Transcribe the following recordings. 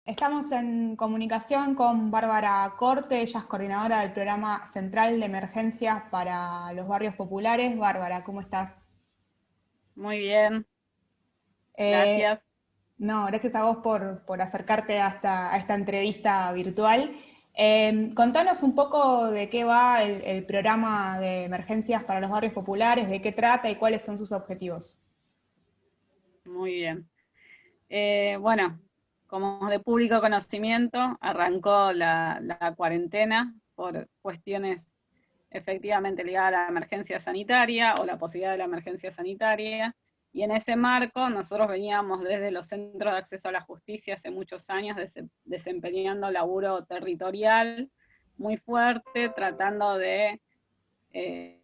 Estamos en comunicación con Bárbara Corte, ella es coordinadora del Programa Central de Emergencias para los Barrios Populares. Bárbara, ¿cómo estás? Muy bien, Eh, gracias. no, gracias a vos por acercarte a esta entrevista virtual. Contanos un poco de qué va el programa de emergencias para los barrios populares, de qué trata y cuáles son sus objetivos. Muy bien. Bueno, como de público conocimiento, arrancó la cuarentena por cuestiones efectivamente ligadas a la emergencia sanitaria o la posibilidad de la emergencia sanitaria. Y en ese marco nosotros veníamos desde los centros de acceso a la justicia hace muchos años desempeñando laburo territorial muy fuerte, tratando de eh,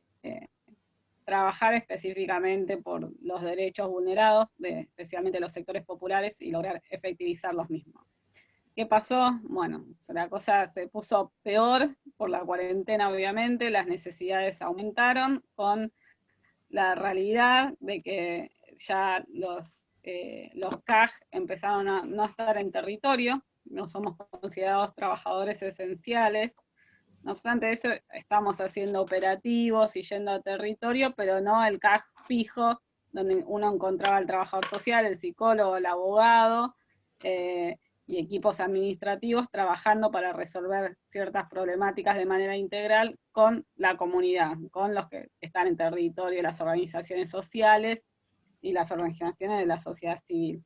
trabajar específicamente por los derechos vulnerados, especialmente los sectores populares, y lograr efectivizar los mismos. ¿Qué pasó? Bueno, la cosa se puso peor por la cuarentena, obviamente, las necesidades aumentaron con la realidad de que ya los CAG empezaron a no estar en territorio, no somos considerados trabajadores esenciales. No obstante eso, estamos haciendo operativos y yendo a territorio, pero no el CAG fijo, donde uno encontraba el trabajador social, el psicólogo, el abogado, y equipos administrativos trabajando para resolver ciertas problemáticas de manera integral con la comunidad, con los que están en territorio, las organizaciones sociales y las organizaciones de la sociedad civil.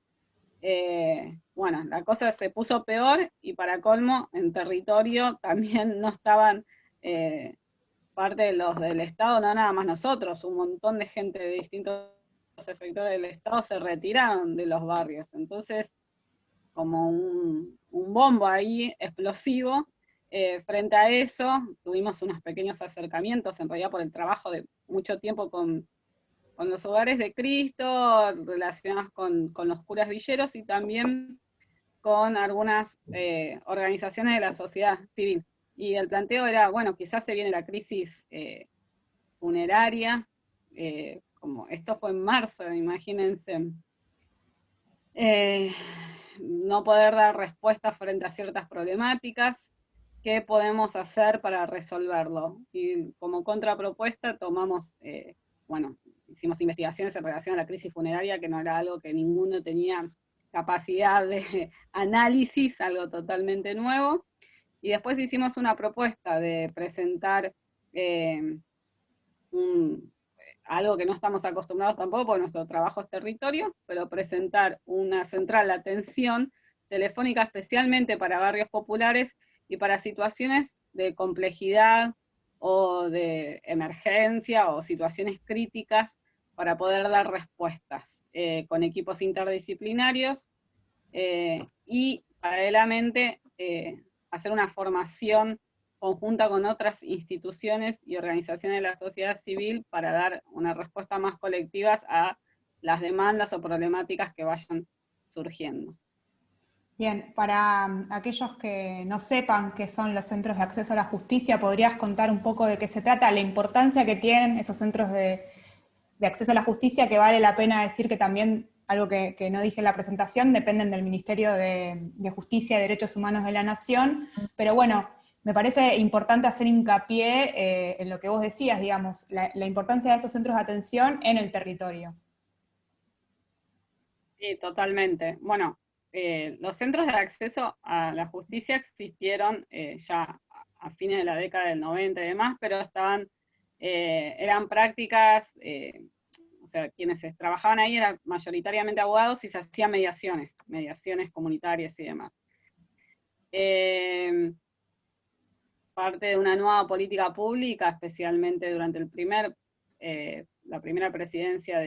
Bueno, la cosa se puso peor y para colmo, en territorio también no estaban parte de los del Estado, no nada más nosotros, un montón de gente de distintos sectores del Estado se retiraron de los barrios. Entonces, como un bombo ahí explosivo, frente a eso tuvimos unos pequeños acercamientos, en realidad por el trabajo de mucho tiempo con los hogares de Cristo, relacionados con los curas villeros y también con algunas organizaciones de la sociedad civil. Y el planteo era, bueno, quizás se viene la crisis funeraria, como esto fue en marzo, imagínense, eh, no poder dar respuesta frente a ciertas problemáticas, ¿qué podemos hacer para resolverlo? Y como contrapropuesta tomamos, bueno, hicimos investigaciones en relación a la crisis funeraria, que no era algo que ninguno tenía capacidad de análisis, algo totalmente nuevo, y después hicimos una propuesta de presentar eh, un, algo que no estamos acostumbrados tampoco, porque nuestro trabajo es territorio, pero presentar una central de atención telefónica especialmente para barrios populares y para situaciones de complejidad o de emergencia o situaciones críticas para poder dar respuestas con equipos interdisciplinarios y paralelamente hacer una formación conjunta con otras instituciones y organizaciones de la sociedad civil para dar una respuesta más colectiva a las demandas o problemáticas que vayan surgiendo. Bien, para aquellos que no sepan qué son los centros de acceso a la justicia, ¿podrías contar un poco de qué se trata, la importancia que tienen esos centros de acceso a la justicia, que vale la pena decir que también, algo que no dije en la presentación, dependen del Ministerio de Justicia y Derechos Humanos de la Nación, pero bueno, me parece importante hacer hincapié en lo que vos decías, digamos, la importancia de esos centros de atención en el territorio. Sí, totalmente. Bueno, los centros de acceso a la justicia existieron ya a fines de la década del 90 y demás, pero eran prácticas, o sea, quienes trabajaban ahí eran mayoritariamente abogados y se hacían mediaciones comunitarias y demás. Parte de una nueva política pública, especialmente durante la primera presidencia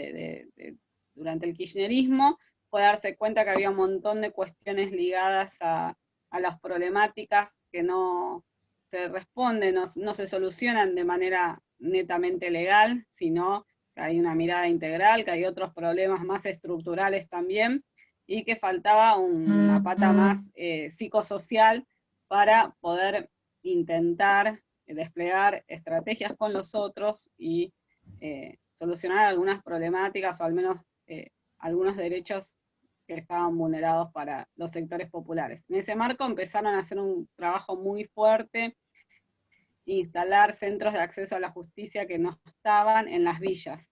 durante el kirchnerismo, fue darse cuenta que había un montón de cuestiones ligadas a las problemáticas que no se responden, no se solucionan de manera netamente legal, sino que hay una mirada integral, que hay otros problemas más estructurales también, y que faltaba una pata más psicosocial para poder intentar desplegar estrategias con los otros y solucionar algunas problemáticas o al menos algunos derechos que estaban vulnerados para los sectores populares. En ese marco empezaron a hacer un trabajo muy fuerte, instalar centros de acceso a la justicia que no estaban en las villas.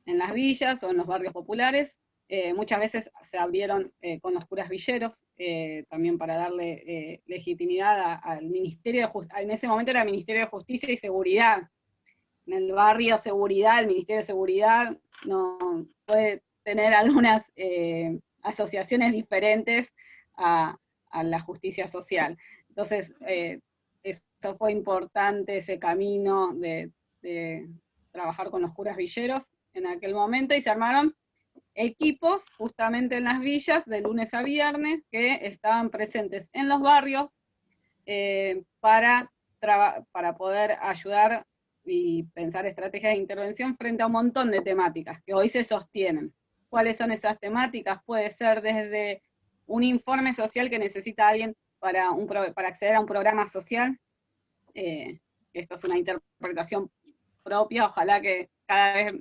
En las villas o en los barrios populares, muchas veces se abrieron con los curas villeros, también para darle legitimidad al Ministerio de Justicia. En ese momento era el Ministerio de Justicia y Seguridad. En el barrio Seguridad, el Ministerio de Seguridad no puede tener algunas asociaciones diferentes a la justicia social. Entonces, eso fue importante, ese camino de trabajar con los curas villeros en aquel momento, y se armaron equipos justamente en las villas de lunes a viernes que estaban presentes en los barrios para poder ayudar y pensar estrategias de intervención frente a un montón de temáticas que hoy se sostienen. ¿Cuáles son esas temáticas? Puede ser desde un informe social que necesita alguien para acceder a un programa social. Esto es una interpretación propia, ojalá que cada vez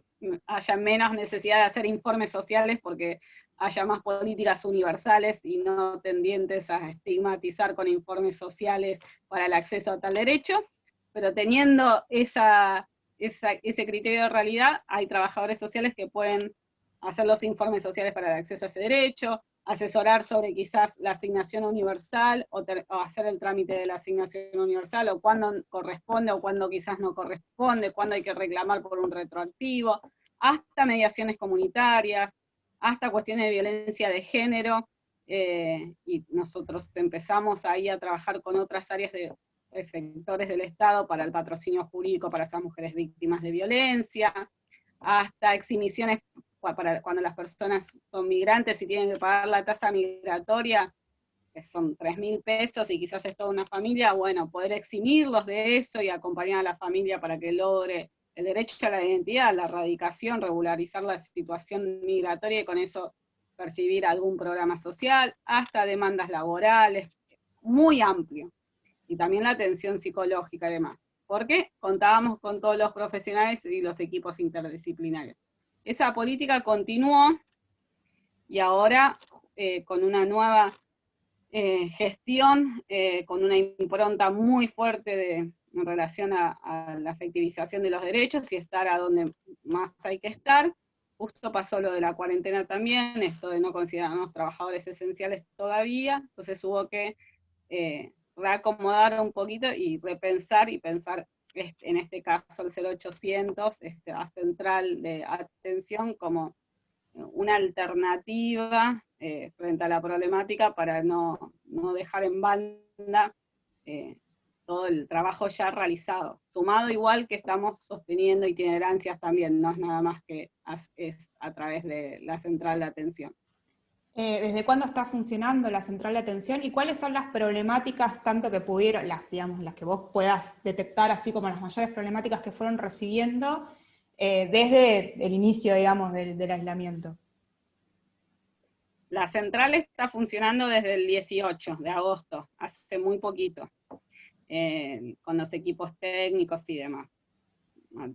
haya menos necesidad de hacer informes sociales porque haya más políticas universales y no tendientes a estigmatizar con informes sociales para el acceso a tal derecho, pero teniendo ese criterio de realidad, hay trabajadores sociales que pueden hacer los informes sociales para el acceso a ese derecho, asesorar sobre quizás la asignación universal, o hacer el trámite de la asignación universal, o cuándo corresponde, o cuándo quizás no corresponde, cuándo hay que reclamar por un retroactivo, hasta mediaciones comunitarias, hasta cuestiones de violencia de género, y nosotros empezamos ahí a trabajar con otras áreas de efectores del Estado para el patrocinio jurídico para esas mujeres víctimas de violencia, hasta eximiciones para cuando las personas son migrantes y tienen que pagar la tasa migratoria, que son 3.000 pesos y quizás es toda una familia, bueno, poder eximirlos de eso y acompañar a la familia para que logre el derecho a la identidad, la radicación, regularizar la situación migratoria y con eso percibir algún programa social, hasta demandas laborales, muy amplio. Y también la atención psicológica además, porque contábamos con todos los profesionales y los equipos interdisciplinarios. Esa política continuó y ahora con una nueva gestión, con una impronta muy fuerte en relación a la efectivización de los derechos y estar a donde más hay que estar. Justo pasó lo de la cuarentena también, esto de no considerarnos trabajadores esenciales todavía, entonces hubo que reacomodar un poquito y repensar y pensar en este caso el 0800, a central de atención como una alternativa frente a la problemática para no dejar en banda todo el trabajo ya realizado. Sumado igual que estamos sosteniendo itinerancias también, no es nada más que es a través de la central de atención. ¿Desde cuándo está funcionando la central de atención y cuáles son las problemáticas, tanto que pudieron, las que vos puedas detectar, así como las mayores problemáticas que fueron recibiendo desde el inicio, digamos, del aislamiento? La central está funcionando desde el 18 de agosto, hace muy poquito, con los equipos técnicos y demás.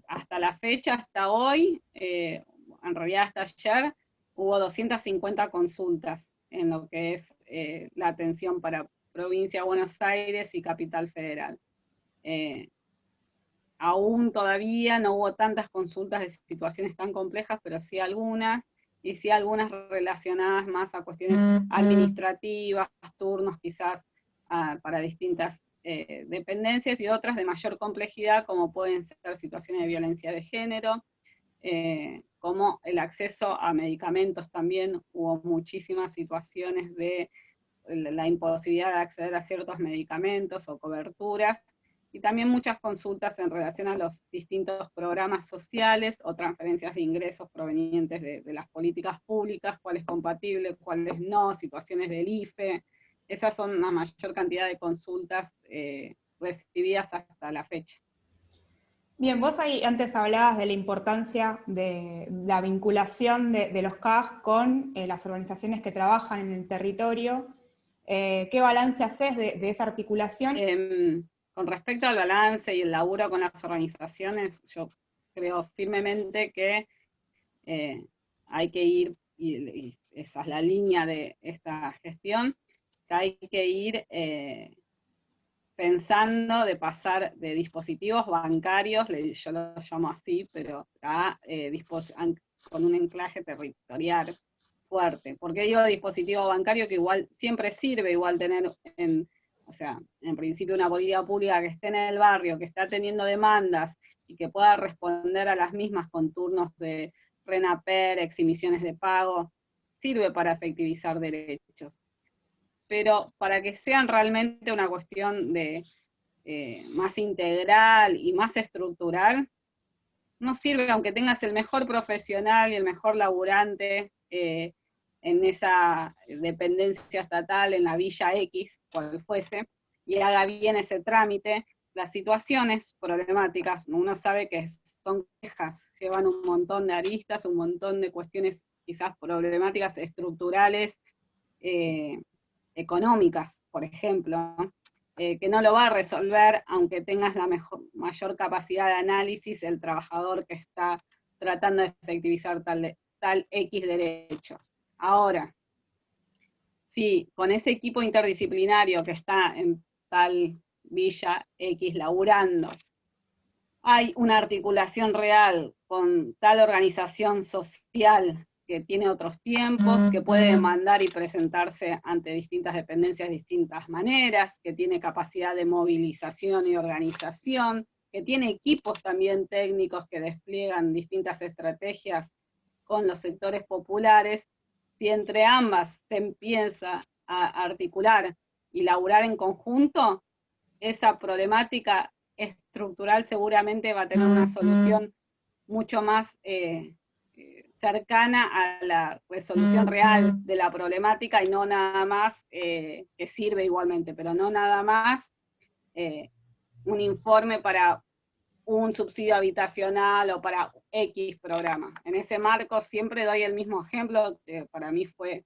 Hasta la fecha, hasta hoy, en realidad hasta ayer, hubo 250 consultas en lo que es la atención para provincia de Buenos Aires y Capital Federal. Aún todavía no hubo tantas consultas de situaciones tan complejas, pero sí algunas, y sí algunas relacionadas más a cuestiones administrativas, turnos quizás para distintas dependencias, y otras de mayor complejidad, como pueden ser situaciones de violencia de género, como el acceso a medicamentos también. Hubo muchísimas situaciones de la imposibilidad de acceder a ciertos medicamentos o coberturas, y también muchas consultas en relación a los distintos programas sociales o transferencias de ingresos provenientes de las políticas públicas, cuál es compatible, cuáles no, situaciones del IFE. Esas son una mayor cantidad de consultas recibidas hasta la fecha. Bien, vos ahí antes hablabas de la importancia de la vinculación de los CAG con las organizaciones que trabajan en el territorio. ¿Qué balance haces de esa articulación? Con respecto al balance y el laburo con las organizaciones, yo creo firmemente que hay que ir, y esa es la línea de esta gestión, que hay que ir pensando de pasar de dispositivos bancarios, yo lo llamo así, pero con un anclaje territorial fuerte. ¿Por qué digo dispositivo bancario? Que igual siempre sirve igual tener, o sea, en principio una política pública que esté en el barrio, que está teniendo demandas y que pueda responder a las mismas con turnos de RENAPER, exhibiciones de pago, sirve para efectivizar derechos. Pero para que sean realmente una cuestión de más integral y más estructural, no sirve aunque tengas el mejor profesional y el mejor laburante en esa dependencia estatal, en la villa X, cual fuese, y haga bien ese trámite. Las situaciones problemáticas, uno sabe que son quejas, llevan un montón de aristas, un montón de cuestiones quizás problemáticas estructurales, económicas, por ejemplo, que no lo va a resolver aunque tengas la mayor capacidad de análisis el trabajador que está tratando de efectivizar tal X derecho. Ahora, si con ese equipo interdisciplinario que está en tal villa X laburando, hay una articulación real con tal organización social que tiene otros tiempos, que puede demandar y presentarse ante distintas dependencias de distintas maneras, que tiene capacidad de movilización y organización, que tiene equipos también técnicos que despliegan distintas estrategias con los sectores populares. Si entre ambas se empieza a articular y laburar en conjunto, esa problemática estructural seguramente va a tener una solución mucho más cercana a la resolución real de la problemática y no nada más, que sirve igualmente, pero no nada más un informe para un subsidio habitacional o para X programa. En ese marco siempre doy el mismo ejemplo, que para mí fue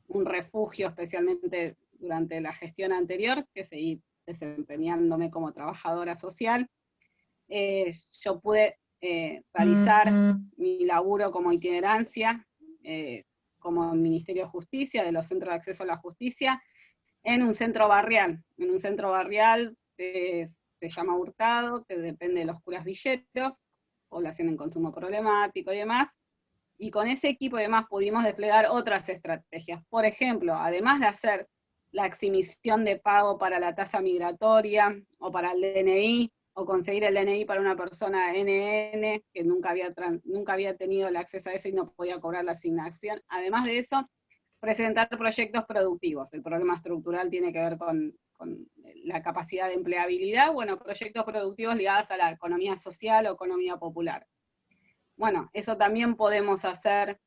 un refugio, especialmente durante la gestión anterior, que seguí desempeñándome como trabajadora social. Yo pude realizar mi laburo como itinerancia, como Ministerio de Justicia, de los centros de acceso a la justicia, en un centro barrial. En un centro barrial se llama Hurtado, que depende de los curas villeros, población en consumo problemático y demás. Y con ese equipo y demás pudimos desplegar otras estrategias. Por ejemplo, además de hacer la exhibición de pago para la tasa migratoria, o para el DNI, o conseguir el DNI para una persona NN, que nunca había tenido el acceso a eso y no podía cobrar la asignación. Además de eso, presentar proyectos productivos. El problema estructural tiene que ver con la capacidad de empleabilidad. Bueno, proyectos productivos ligados a la economía social o economía popular. Bueno, eso también podemos hacer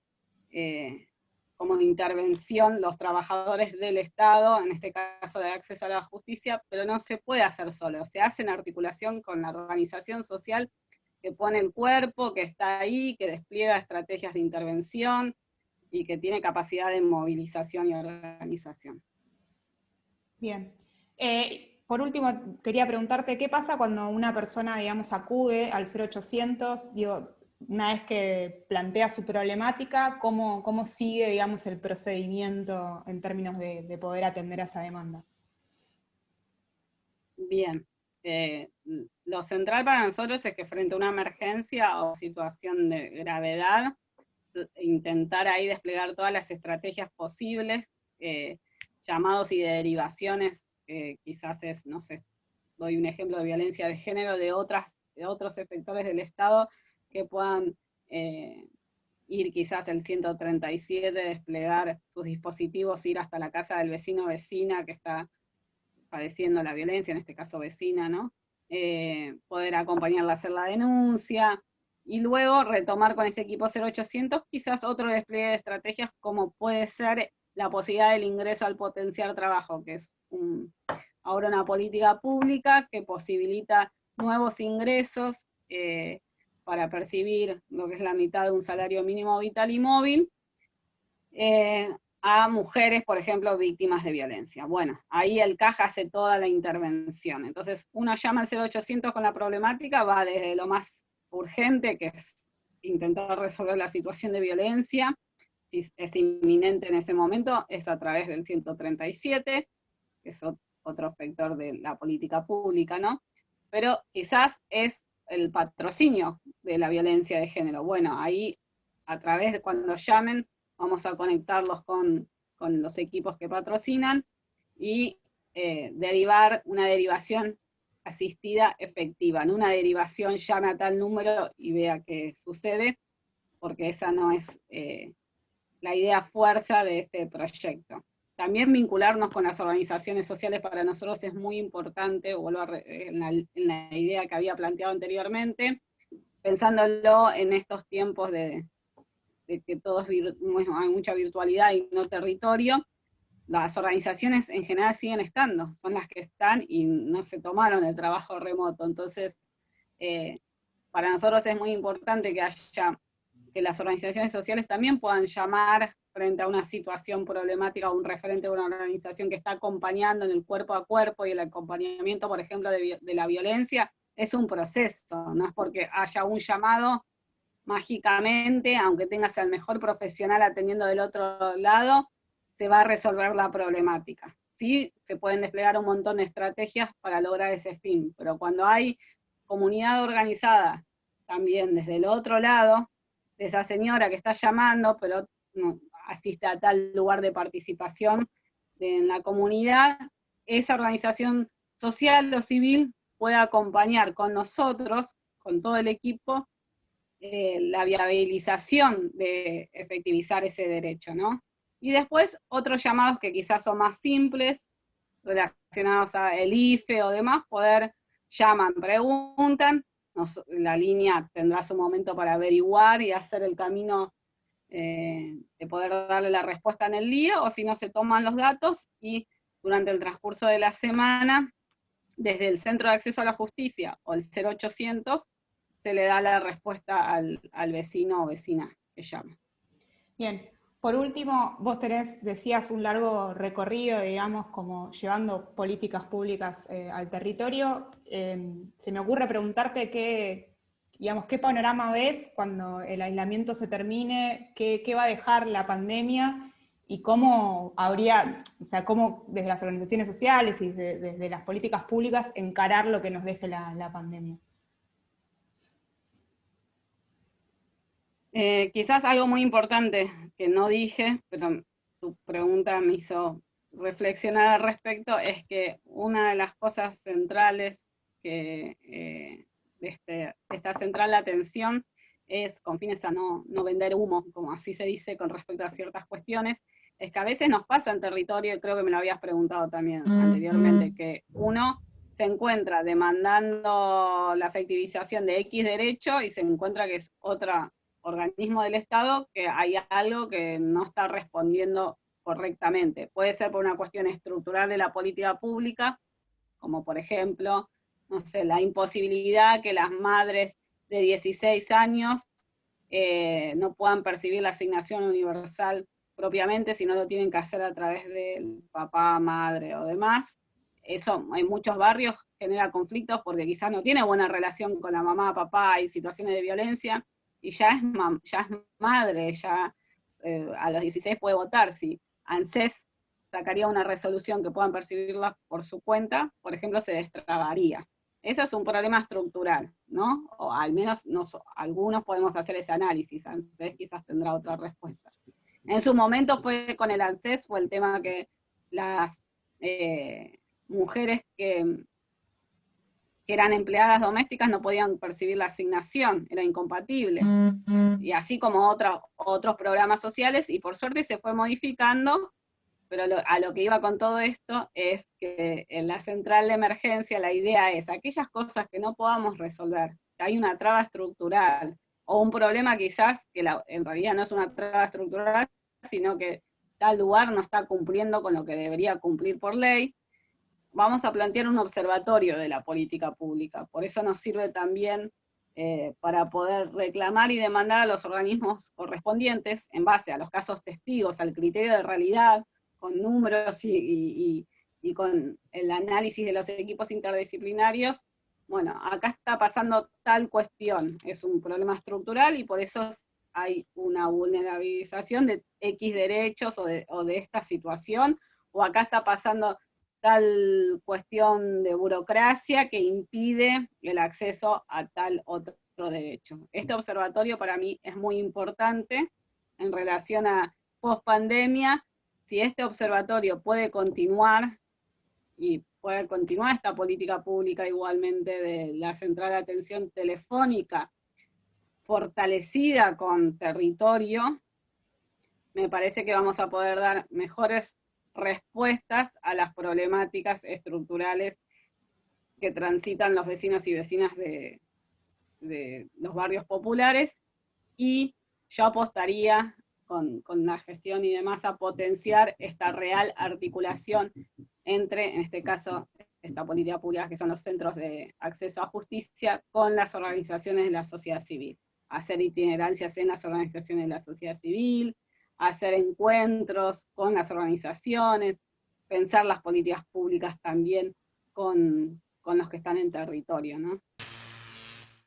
como intervención los trabajadores del Estado, en este caso de acceso a la justicia, pero no se puede hacer solo, se hace en articulación con la organización social que pone el cuerpo, que está ahí, que despliega estrategias de intervención y que tiene capacidad de movilización y organización. Bien. Por último, quería preguntarte, ¿qué pasa cuando una persona, digamos, acude al 0800, digo, una vez que plantea su problemática, cómo sigue, digamos, el procedimiento en términos de poder atender a esa demanda? Bien. Lo central para nosotros es que frente a una emergencia o situación de gravedad, intentar ahí desplegar todas las estrategias posibles, llamados y derivaciones, quizás es, no sé, doy un ejemplo de violencia de género de otros efectores del Estado que puedan ir quizás el 137, desplegar sus dispositivos, ir hasta la casa del vecino o vecina que está padeciendo la violencia, en este caso vecina, ¿no? Poder acompañarla a hacer la denuncia, y luego retomar con ese equipo 0800 quizás otro despliegue de estrategias como puede ser la posibilidad del ingreso al potenciar trabajo, que es ahora una política pública que posibilita nuevos ingresos para percibir lo que es la mitad de un salario mínimo vital y móvil, a mujeres, por ejemplo, víctimas de violencia. Bueno, ahí el CAJ hace toda la intervención. Entonces, uno llama al 0800 con la problemática, va desde lo más urgente, que es intentar resolver la situación de violencia, si es inminente en ese momento, es a través del 137, que es otro factor de la política pública, ¿no? Pero quizás es el patrocinio de la violencia de género. Bueno, ahí, a través de cuando llamen, vamos a conectarlos con los equipos que patrocinan y derivar una derivación asistida efectiva, no una derivación llame a tal número y vea qué sucede, porque esa no es la idea fuerza de este proyecto. También vincularnos con las organizaciones sociales para nosotros es muy importante, vuelvo en la idea que había planteado anteriormente, pensándolo en estos tiempos de que hay mucha virtualidad y no territorio. Las organizaciones en general siguen estando, son las que están y no se tomaron el trabajo remoto. Entonces, para nosotros es muy importante que las organizaciones sociales también puedan llamar frente a una situación problemática, un referente de una organización que está acompañando en el cuerpo a cuerpo, y el acompañamiento, por ejemplo, de la violencia, es un proceso, no es porque haya un llamado mágicamente, aunque tengas al mejor profesional atendiendo del otro lado, se va a resolver la problemática. Sí, se pueden desplegar un montón de estrategias para lograr ese fin, pero cuando hay comunidad organizada también desde el otro lado, de esa señora que está llamando, pero no asiste a tal lugar de participación en la comunidad, esa organización social o civil puede acompañar con nosotros, con todo el equipo, la viabilización de efectivizar ese derecho, ¿no? Y después otros llamados que quizás son más simples, relacionados a el IFE o demás, llaman, preguntan, la línea tendrá su momento para averiguar y hacer el camino de poder darle la respuesta en el día, o si no se toman los datos y durante el transcurso de la semana, desde el Centro de Acceso a la Justicia o el 0800, se le da la respuesta al vecino o vecina que llama. Bien, por último, vos decías, un largo recorrido, digamos, como llevando políticas públicas al territorio. Se me ocurre preguntarte qué panorama ves cuando el aislamiento se termine, qué va a dejar la pandemia y cómo cómo desde las organizaciones sociales y desde las políticas públicas encarar lo que nos deje la pandemia. Quizás algo muy importante que no dije, pero tu pregunta me hizo reflexionar al respecto, es que una de las cosas centrales que de esta central de atención es, con fines a no vender humo, como así se dice con respecto a ciertas cuestiones, es que a veces nos pasa en territorio, y creo que me lo habías preguntado también anteriormente, que uno se encuentra demandando la efectivización de X derecho y se encuentra que es otra organismo del Estado que hay algo que no está respondiendo correctamente. Puede ser por una cuestión estructural de la política pública, como por ejemplo, no sé, la imposibilidad que las madres de 16 años no puedan percibir la asignación universal propiamente, si no lo tienen que hacer a través del papá, madre o demás. Eso en muchos barrios genera conflictos porque quizás no tiene buena relación con la mamá, papá, hay situaciones de violencia, y ya es madre, ya a los 16 puede votar. Si ANSES sacaría una resolución que puedan percibirla por su cuenta, por ejemplo, se destrabaría. Eso es un problema estructural, ¿no? O al menos algunos podemos hacer ese análisis, ANSES quizás tendrá otra respuesta. En su momento fue con el ANSES, fue el tema que las mujeres que eran empleadas domésticas no podían percibir la asignación, era incompatible. Y así como otros programas sociales, y por suerte se fue modificando, pero a lo que iba con todo esto es que en la central de emergencia la idea es aquellas cosas que no podamos resolver, que hay una traba estructural, o un problema quizás que en realidad no es una traba estructural, sino que tal lugar no está cumpliendo con lo que debería cumplir por ley, vamos a plantear un observatorio de la política pública. Por eso nos sirve también para poder reclamar y demandar a los organismos correspondientes en base a los casos testigos, al criterio de realidad, con números y con el análisis de los equipos interdisciplinarios. Bueno, acá está pasando tal cuestión, es un problema estructural y por eso hay una vulnerabilización de X derechos o de esta situación, o acá está pasando tal cuestión de burocracia que impide el acceso a tal otro derecho. Este observatorio para mí es muy importante en relación a post-pandemia. Si este observatorio puede continuar, y puede continuar esta política pública igualmente de la central de atención telefónica, fortalecida con territorio, me parece que vamos a poder dar mejores respuestas a las problemáticas estructurales que transitan los vecinos y vecinas de los barrios populares, y yo apostaría con la gestión y demás a potenciar esta real articulación entre, en este caso, esta política pública que son los centros de acceso a justicia con las organizaciones de la sociedad civil. Hacer itinerancias en las organizaciones de la sociedad civil, hacer encuentros con las organizaciones, pensar las políticas públicas también con los que están en territorio, ¿no?